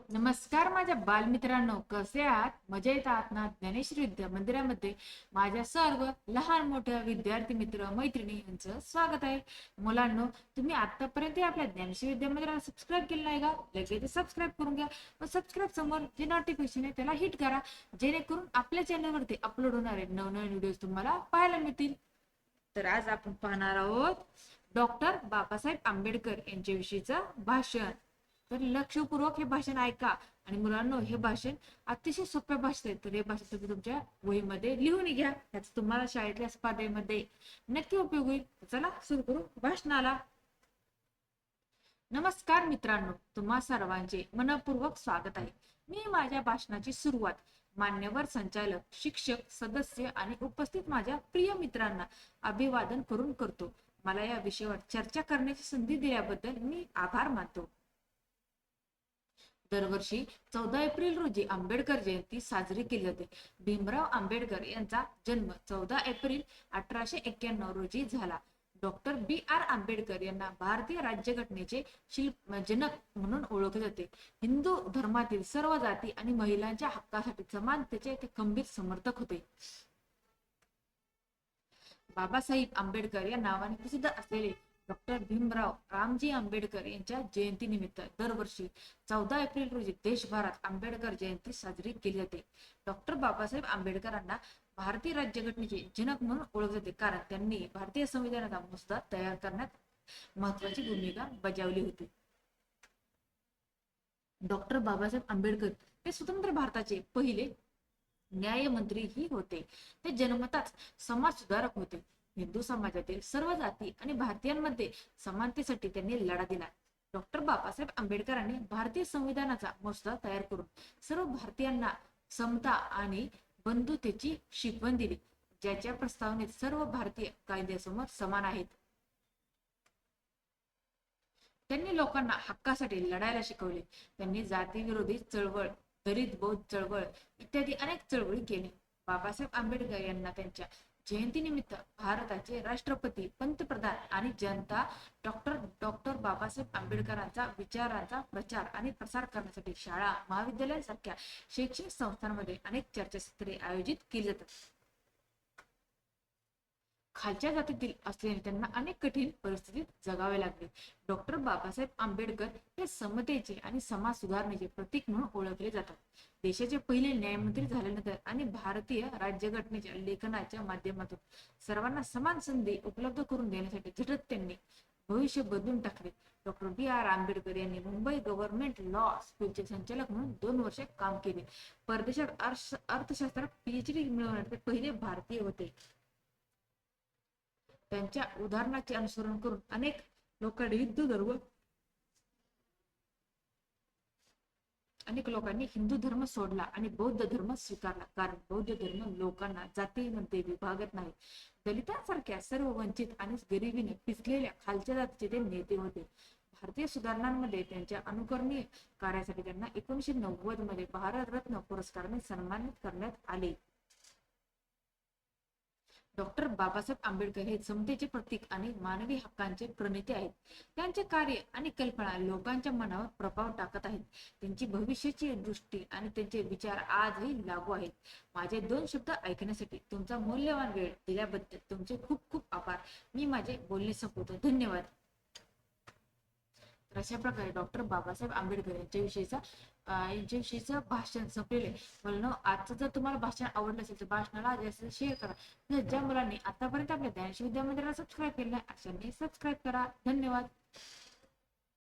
नमस्कार माझ्या बालमित्रांनो, कसे आहात? मजेत आहात ना? ज्ञानेश्वरी विद्या मंदिरामध्ये माझ्या सर्व लहान मोठ्या विद्यार्थी मित्र मैत्रिणी यांचं स्वागत आहे. मुलांनो, तुम्ही आतापर्यंत आपल्या ज्ञानेश्वरी विद्या मंदिराला सबस्क्राईब केलं नाही का? लगेच सबस्क्राईब करून घ्या व सबस्क्राईब समोर जे नोटिफिकेशन आहे त्याला हिट करा, जेणेकरून आपल्या चॅनलवरती अपलोड होणारे नवनवीन व्हिडिओ तुम्हाला पाहायला मिळतील. तर आज आपण पाहणार आहोत डॉक्टर बाबासाहेब आंबेडकर यांच्याविषयीचं भाषण. तर लक्षपूर्वक हे भाषण ऐका आणि मुलांनो, हे भाषण अतिशय सोप्या भाषेत आहे. तर हे भाषण तुम्ही तुमच्या वहीमध्ये लिहून घ्या, याचा तुम्हाला शाळेतल्या स्पर्धेमध्ये नक्की उपयोग होईल. चला सुरू करू भाषणाला. नमस्कार मित्रांनो, तुम्हा सर्वांचे मनपूर्वक स्वागत आहे. मी माझ्या भाषणाची सुरुवात मान्यवर संचालक, शिक्षक, सदस्य आणि उपस्थित माझ्या प्रिय मित्रांना अभिवादन करून करतो. मला या विषयावर चर्चा करण्याची संधी दिल्याबद्दल मी आभार मानतो. दरवर्षी 14 एप्रिल रोजी आंबेडकर जयंती साजरी केली जाते. भीमराव आंबेडकर यांचा जन्म 14 एप्रिल 1891 रोजी झाला. Doctor B.R. आंबेडकर यांना भारतीय राज्यघटनेचे जनक म्हणून ओळखले जाते. हिंदू धर्मातील सर्व जाती आणि महिलांच्या हक्कासाठी समानतेचे ते खंबीर समर्थक होते. बाबासाहेब आंबेडकर या नावाने प्रसिद्ध असलेले डॉक्टर भीमराव रामजी आंबेडकर यांच्या जयंतीनिमित्त दरवर्षी 14 एप्रिल रोजी देशभरात आंबेडकर जयंती साजरी केली जाते. डॉक्टर बाबासाहेब आंबेडकरांना भारतीय राज्यघटनेचे जनक म्हणून ओळखले जाते, कारण त्यांनी भारतीय संविधानाचा मसुदा तयार करण्यात महत्वाची भूमिका बजावली होती. डॉक्टर बाबासाहेब आंबेडकर हे स्वतंत्र भारताचे पहिले न्यायमंत्रीही होते. ते जन्मताच समाज सुधारक होते. हिंदू समाजातील सर्व जाती आणि भारतीयांमध्ये समानतेसाठी त्यांनी लढा दिला. डॉक्टर बाबासाहेब आंबेडकरांनी भारतीय संविधानाचा मसुदा तयार करून सर्व भारतीयांना समता आणि बंधुतेची शिकवण दिली, ज्याच्या प्रस्तावनेत सर्व भारतीय कायद्यासमोर समान आहेत. त्यांनी लोकांना हक्कासाठी लढायला शिकवले. त्यांनी जातीविरोधी चळवळ, दलित बौद्ध चळवळ इत्यादी अनेक चळवळी केली. बाबासाहेब आंबेडकर यांना त्यांच्या जयंतीनिमित्त भारताचे राष्ट्रपती, पंतप्रधान आणि जनता डॉक्टर डॉक्टर बाबासाहेब आंबेडकरांचा विचारांचा प्रचार आणि प्रसार करण्यासाठी शाळा, महाविद्यालयांसारख्या शैक्षणिक संस्थांमध्ये अनेक चर्चासत्रे आयोजित केली जातात. खालच्या जातीतील असल्याने त्यांना अनेक कठीण परिस्थितीत जगावे लागले. डॉक्टर बाबासाहेब आंबेडकर हे समतेचे आणि समाज सुधारणेचे प्रतीक म्हणून ओळखले जातात. देशाचे पहिले न्यायमंत्री झाल्यानंतर आणि भारतीय राज्यघटनेच्या लेखनाच्या माध्यमातून सर्वांना समान संधी उपलब्ध करून देण्यासाठी झटत त्यांनी भविष्य बदलून टाकले. Doctor B.R. आंबेडकर यांनी मुंबई गव्हर्नमेंट लॉ स्कूलचे संचालक म्हणून 2 वर्षे काम केले. परदेशात अर्थशास्त्रात PhD मिळवणारे ते पहिले भारतीय होते. त्यांच्या उदाहरणाचे अनुसरण करून अनेक लोकांनी हिंदू धर्म सोडला आणि बौद्ध धर्म स्वीकारला, कारण बौद्ध धर्म लोकांना जातीमध्ये विभागत नाही. दलितांसारख्या सर्व वंचित आणि गरिबीने पिचलेल्या खालच्या जातीचे ते नेते होते. भारतीय सुधारणांमध्ये त्यांच्या अनुकरणीय कार्यासाठी त्यांना 1990 मध्ये भारतरत्न पुरस्काराने सन्मानित करण्यात आले. डॉक्टर बाबासाहेब आंबेडकर हे समतेचे प्रतीक आणि मानवी हक्कांचे प्रणेते आहेत. त्यांचे कार्य आणि कल्पना लोकांच्या मनावर प्रभाव टाकत आहेत. त्यांची भविष्याची दृष्टी आणि त्यांचे विचार आजही लागू आहेत. माझे 2 शब्द ऐकण्यासाठी तुमचा मौल्यवान वेळ दिल्याबद्दल तुमचे खूप खूप आभार. मी माझे बोलणे संपवतो. धन्यवाद. तर अशा प्रकारे डॉक्टर बाबासाहेब आंबेडकर यांच्याविषयीचं भाषण संपलेले. मुलांनो, आजचं जर तुम्हाला भाषण आवडलं असेल तर भाषणाला जास्त शेअर करा. ज्या मुलांनी आतापर्यंत आपल्या ज्ञानेश्वरी विद्या मंदिराला सबस्क्राईब केलं नाही, अशांनी सबस्क्राईब करा. धन्यवाद.